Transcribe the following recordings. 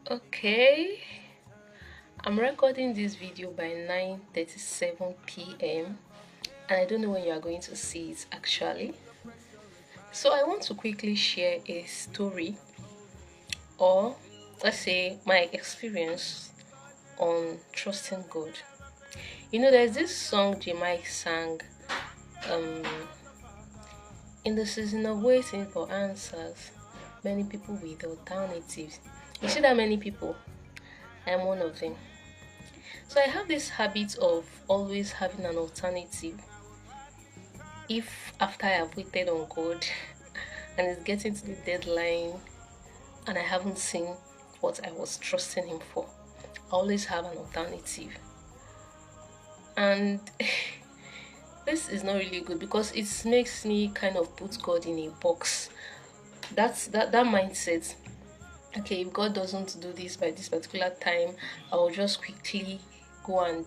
Okay, I'm recording this video by 9:37 p.m. and I don't know when you are going to see it actually. So I want to quickly share a story, or let's say my experience on trusting God. There's this song Jemai sang, um in the season of waiting for answers, many people with alternatives. You see that many people? I'm one of them. So I have this habit of always having an alternative. If after I have waited on God and it's getting to the deadline and I haven't seen what I was trusting Him for, I always have an alternative. And this is not really good because it makes me kind of put God in a box. That mindset. Okay, if God doesn't do this by this particular time, I will just quickly go and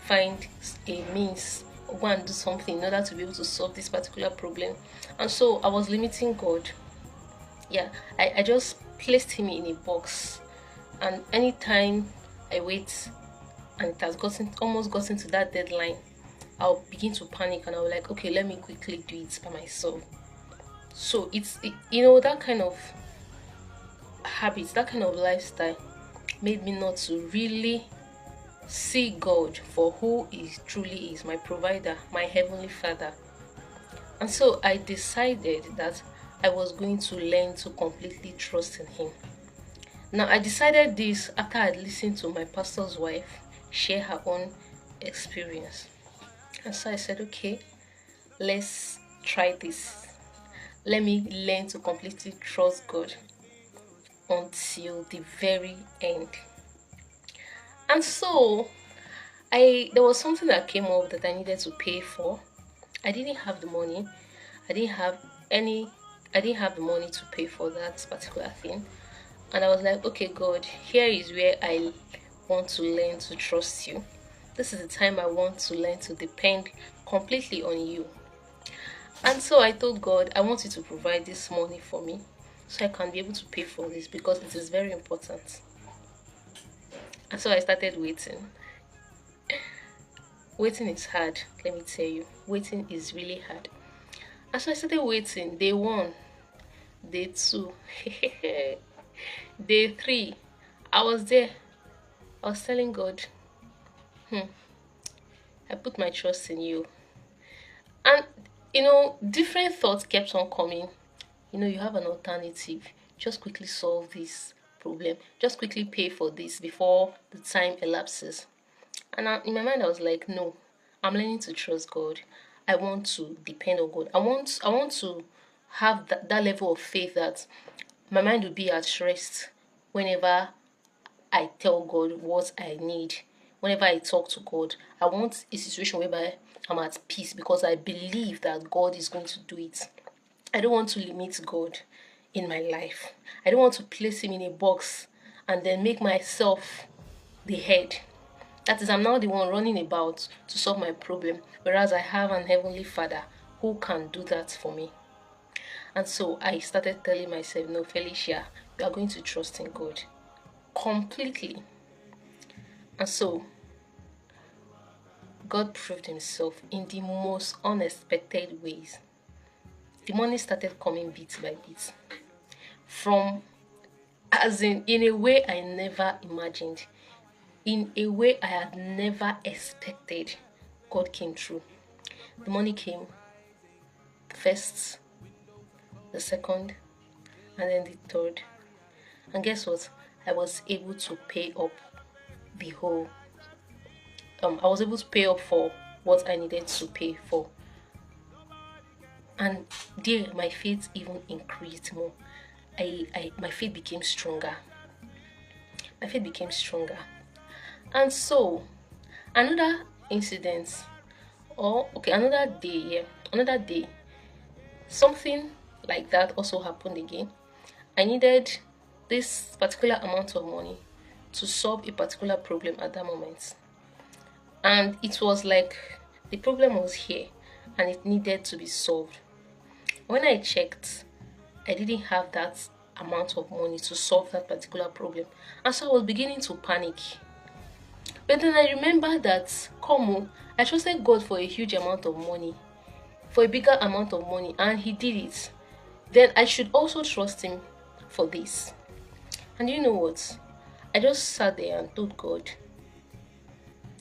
find a means, go and do something in order to be able to solve this particular problem. And so I was limiting God. Yeah, I just placed Him in a box. And anytime I wait and it has almost gotten to that deadline, I'll begin to panic and I'll like, okay, let me quickly do it by myself. So that kind of habits, that kind of lifestyle made me not to really see God for who He truly is, my provider, my heavenly Father. And so I decided that I was going to learn to completely trust in Him. Now I decided this after I listened to my pastor's wife share her own experience. And so I said, okay, let's try this. Let me learn to completely trust God until the very end. And so there was something that came up that I needed to pay for. I didn't have the money. I didn't have the money to pay for that particular thing. And I was like, okay, God, here is where I want to learn to trust you. This is the time I want to learn to depend completely on you. And so I told God, I want you to provide this money for me so I can be able to pay for this because it is very important. And so I started waiting. Waiting is hard, let me tell you. Waiting is really hard. And so I started waiting. Day 1, day 2, day 3. I was there. I was telling God, I put my trust in you. And different thoughts kept on coming. You have an alternative. Just quickly solve this problem. Just quickly pay for this before the time elapses. And in my mind, I was like, no, I'm learning to trust God. I want to depend on God. I want to have that level of faith that my mind will be at rest whenever I tell God what I need. Whenever I talk to God, I want a situation whereby I'm at peace because I believe that God is going to do it. I don't want to limit God in my life. I don't want to place Him in a box and then make myself the head. That is, I'm now the one running about to solve my problem, whereas I have an heavenly Father who can do that for me. And so I started telling myself, no, Felicia, you are going to trust in God completely. And so God proved Himself in the most unexpected ways. The money started coming bit by bit. In a way I never imagined. In a way I had never expected. God came through. The money came, the first, the second, and then the third. And guess what? I was able to pay up the whole. I was able to pay up for what I needed to pay for. And there, my faith even increased more. My faith became stronger. My faith became stronger. And so, another incident, another day, something like that also happened again. I needed this particular amount of money to solve a particular problem at that moment. And it was like the problem was here and it needed to be solved. When I checked, I didn't have that amount of money to solve that particular problem. And so I was beginning to panic. But then I remember that, come on, I trusted God for a huge amount of money, for a bigger amount of money, and He did it. Then I should also trust Him for this. And you know what? I just sat there and told God,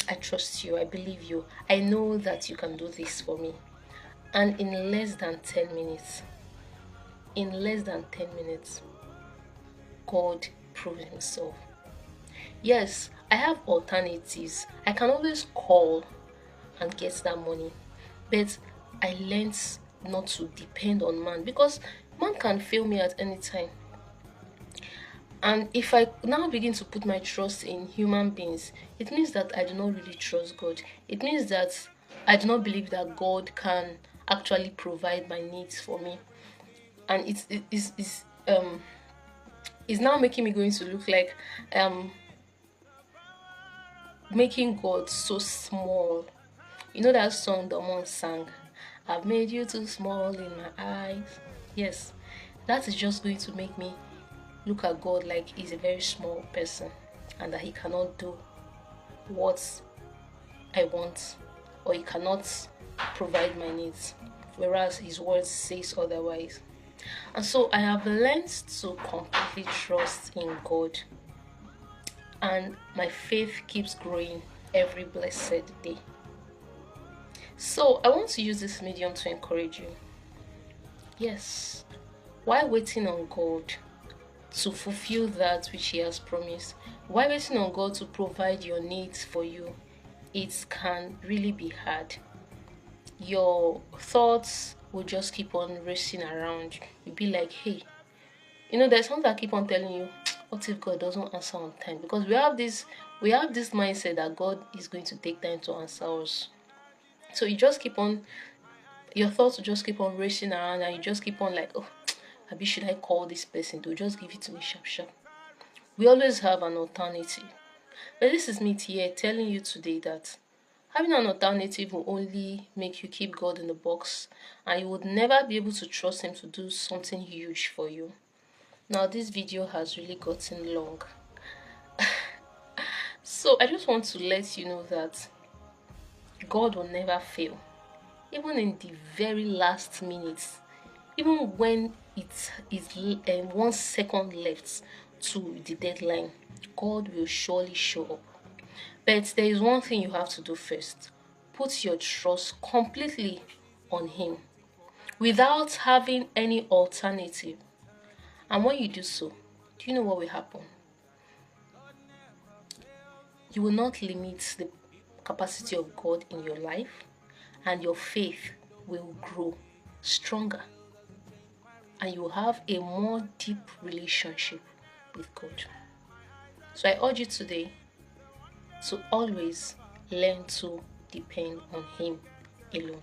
I trust you, I believe you, I know that you can do this for me. And in less than 10 minutes, God proved Himself. Yes, I have alternatives. I can always call and get that money. But I learned not to depend on man, because man can fail me at any time. And if I now begin to put my trust in human beings, it means that I do not really trust God. It means that I do not believe that God can actually provide my needs for me. And it's now making me going to look like making God so small. You know that song the one sang, I've made you too small in my eyes. Yes, that is just going to make me look at God like He's a very small person and that He cannot do what I want, or He cannot provide my needs, whereas His word says otherwise. And so I have learned to completely trust in God, and my faith keeps growing every blessed day. So I want to use this medium to encourage you. Yes, while waiting on God to fulfill that which He has promised, while waiting on God to provide your needs for you, it can really be hard. Your thoughts will just keep on racing around. You'll be like, hey, there's something that keep on telling you, what if God doesn't answer on time? Because we have this mindset that God is going to take time to answer us. So your thoughts will just keep on racing around, and you just keep on like, oh, maybe should I call this person to just give it to me sharp sharp? We always have an alternative. But this is me here telling you today that having an alternative will only make you keep God in the box, and you would never be able to trust Him to do something huge for you. Now, this video has really gotten long. So I just want to let you know that God will never fail. Even in the very last minutes, even when it is 1 second left to the deadline, God will surely show up. But there is one thing you have to do first. Put your trust completely on Him without having any alternative. And when you do so, do you know what will happen? You will not limit the capacity of God in your life, and your faith will grow stronger, and you will have a more deep relationship with God. So I urge you today to always learn to depend on Him alone.